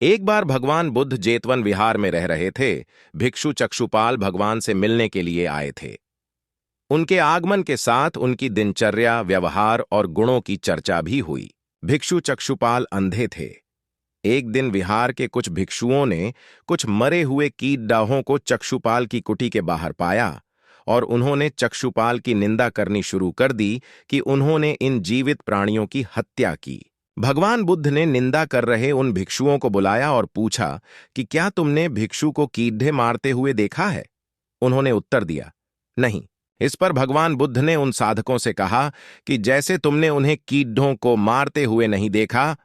एक बार भगवान बुद्ध जेतवन विहार में रह रहे थे। भिक्षु चक्षुपाल भगवान से मिलने के लिए आए थे। उनके आगमन के साथ उनकी दिनचर्या, व्यवहार और गुणों की चर्चा भी हुई। भिक्षु चक्षुपाल अंधे थे। एक दिन विहार के कुछ भिक्षुओं ने कुछ मरे हुए कीटडाहों को चक्षुपाल की कुटी के बाहर पाया और उन्होंने चक्षुपाल की निंदा करनी शुरू कर दी कि उन्होंने इन जीवित प्राणियों की हत्या की। भगवान बुद्ध ने निंदा कर रहे उन भिक्षुओं को बुलाया और पूछा कि क्या तुमने भिक्षु को कीड़े मारते हुए देखा है? उन्होंने उत्तर दिया, नहीं। इस पर भगवान बुद्ध ने उन साधकों से कहा कि जैसे तुमने उन्हें कीड़ों को मारते हुए नहीं देखा,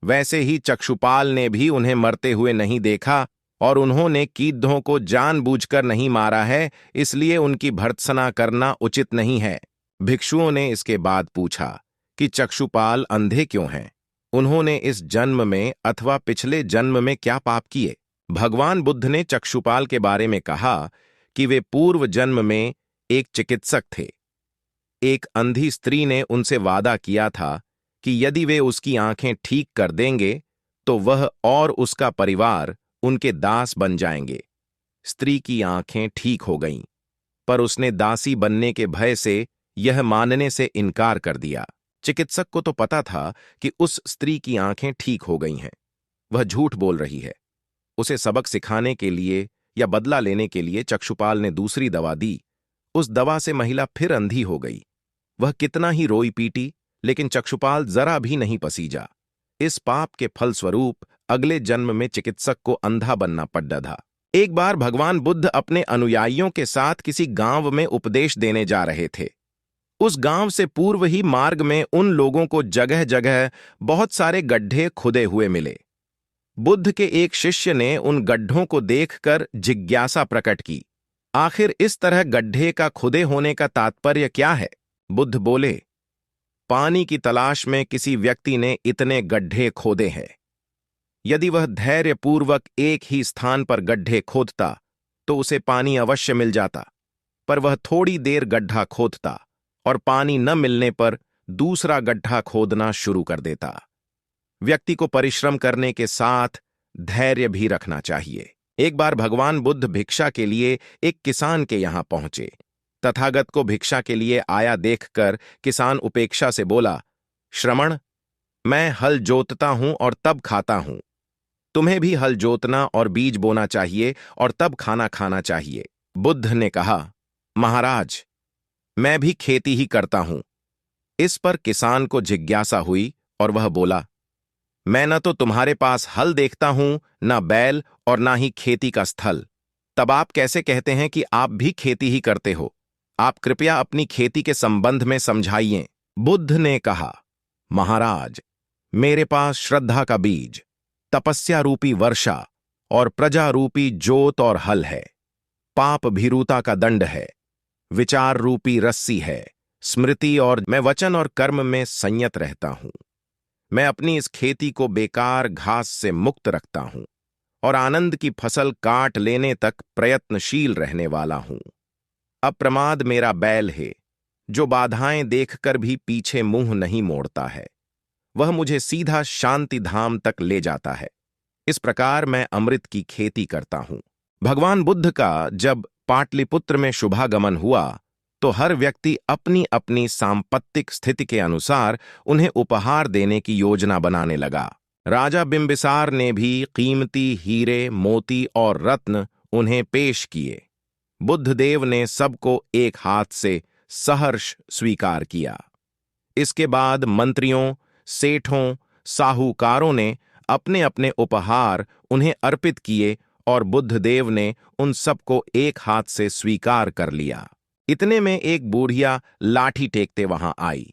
वैसे ही चक्षुपाल ने भी उन्हें मरते हुए नहीं देखा और उन्होंने कीड़ों को जानबूझकर नहीं मारा है, इसलिए उनकी भर्त्सना करना उचित नहीं है। भिक्षुओं ने इसके बाद पूछा कि चक्षुपाल अंधे क्यों हैं? उन्होंने इस जन्म में अथवा पिछले जन्म में क्या पाप किए? भगवान बुद्ध ने चक्षुपाल के बारे में कहा कि वे पूर्व जन्म में एक चिकित्सक थे। एक अंधी स्त्री ने उनसे वादा किया था कि यदि वे उसकी आंखें ठीक कर देंगे तो वह और उसका परिवार उनके दास बन जाएंगे। स्त्री की आंखें ठीक हो गईं, पर उसने दासी बनने के भय से यह मानने से इनकार कर दिया। चिकित्सक को तो पता था कि उस स्त्री की आंखें ठीक हो गई हैं, वह झूठ बोल रही है। उसे सबक सिखाने के लिए या बदला लेने के लिए चक्षुपाल ने दूसरी दवा दी। उस दवा से महिला फिर अंधी हो गई। वह कितना ही रोई पीटी, लेकिन चक्षुपाल जरा भी नहीं पसीजा। इस पाप के फलस्वरूप अगले जन्म में चिकित्सक को अंधा बनना पड़ा था। एक बार भगवान बुद्ध अपने अनुयायियों के साथ किसी गांव में उपदेश देने जा रहे थे। उस गांव से पूर्व ही मार्ग में उन लोगों को जगह जगह बहुत सारे गड्ढे खुदे हुए मिले। बुद्ध के एक शिष्य ने उन गड्ढों को देखकर जिज्ञासा प्रकट की, आखिर इस तरह गड्ढे का खुदे होने का तात्पर्य क्या है? बुद्ध बोले, पानी की तलाश में किसी व्यक्ति ने इतने गड्ढे खोदे हैं। यदि वह धैर्यपूर्वक एक ही स्थान पर गड्ढे खोदता तो उसे पानी अवश्य मिल जाता, पर वह थोड़ी देर गड्ढा खोदता और पानी न मिलने पर दूसरा गड्ढा खोदना शुरू कर देता। व्यक्ति को परिश्रम करने के साथ धैर्य भी रखना चाहिए। एक बार भगवान बुद्ध भिक्षा के लिए एक किसान के यहां पहुंचे। तथागत को भिक्षा के लिए आया देखकर किसान उपेक्षा से बोला, श्रमण, मैं हल जोतता हूं और तब खाता हूं। तुम्हें भी हल जोतना और बीज बोना चाहिए और तब खाना खाना चाहिए। बुद्ध ने कहा, महाराज, मैं भी खेती ही करता हूं। इस पर किसान को जिज्ञासा हुई और वह बोला, मैं न तो तुम्हारे पास हल देखता हूं, न बैल और न ही खेती का स्थल। तब आप कैसे कहते हैं कि आप भी खेती ही करते हो? आप कृपया अपनी खेती के संबंध में समझाइए। बुद्ध ने कहा, महाराज, मेरे पास श्रद्धा का बीज, तपस्या रूपी वर्षा और प्रजा रूपी जोत और हल है। पाप भीरुता का दंड है, विचार रूपी रस्सी है, स्मृति, और मैं वचन और कर्म में संयत रहता हूं। मैं अपनी इस खेती को बेकार घास से मुक्त रखता हूं और आनंद की फसल काट लेने तक प्रयत्नशील रहने वाला हूं। अप्रमाद मेरा बैल है, जो बाधाएं देखकर भी पीछे मुंह नहीं मोड़ता है। वह मुझे सीधा शांति धाम तक ले जाता है। इस प्रकार मैं अमृत की खेती करता हूं। भगवान बुद्ध का जब पाटलिपुत्र में शुभागमन हुआ तो हर व्यक्ति अपनी अपनी सांपत्तिक स्थिति के अनुसार उन्हें उपहार देने की योजना बनाने लगा। राजा बिंबिसार ने भी कीमती हीरे, मोती और रत्न उन्हें पेश किए। बुद्धदेव ने सबको एक हाथ से सहर्ष स्वीकार किया। इसके बाद मंत्रियों, सेठों, साहूकारों ने अपने अपने उपहार उन्हें अर्पित किए और बुद्धदेव ने उन सबको एक हाथ से स्वीकार कर लिया। इतने में एक बूढ़िया लाठी टेकते वहां आई।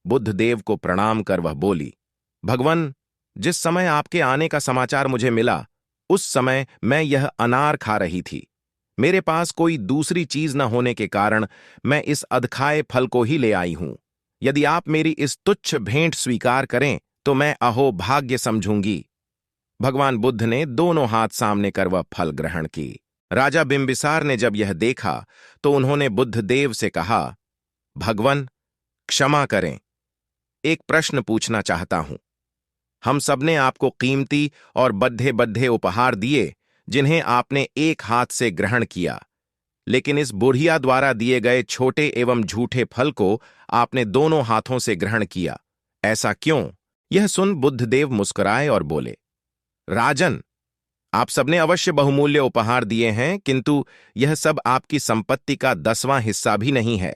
बुद्धदेव को प्रणाम कर वह बोली, भगवन, जिस समय आपके आने का समाचार मुझे मिला उस समय मैं यह अनार खा रही थी। मेरे पास कोई दूसरी चीज न होने के कारण मैं इस अधखाए फल को ही ले आई हूं। यदि आप मेरी इस तुच्छ भेंट स्वीकार करें तो मैं अहो भाग्य समझूंगी। भगवान बुद्ध ने दोनों हाथ सामने कर वह फल ग्रहण की। राजा बिंबिसार ने जब यह देखा तो उन्होंने बुद्धदेव से कहा, भगवन, क्षमा करें, एक प्रश्न पूछना चाहता हूं। हम सबने आपको कीमती और बद्धे बद्धे उपहार दिए, जिन्हें आपने एक हाथ से ग्रहण किया, लेकिन इस बुढ़िया द्वारा दिए गए छोटे एवं झूठे फल को आपने दोनों हाथों से ग्रहण किया। ऐसा क्यों? यह सुन बुद्धदेव मुस्कुराए और बोले, राजन, आप सबने अवश्य बहुमूल्य उपहार दिए हैं, किंतु यह सब आपकी संपत्ति का 10वां हिस्सा भी नहीं है।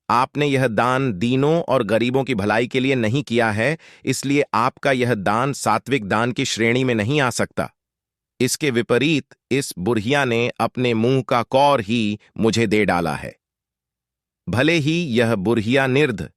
आपने यह दान दीनों और गरीबों की भलाई के लिए नहीं किया है, इसलिए आपका यह दान सात्विक दान की श्रेणी में नहीं आ सकता। इसके विपरीत इस बुढ़िया ने अपने मुंह का कौर ही मुझे दे डाला है। भले ही यह बुढ़िया निर्ध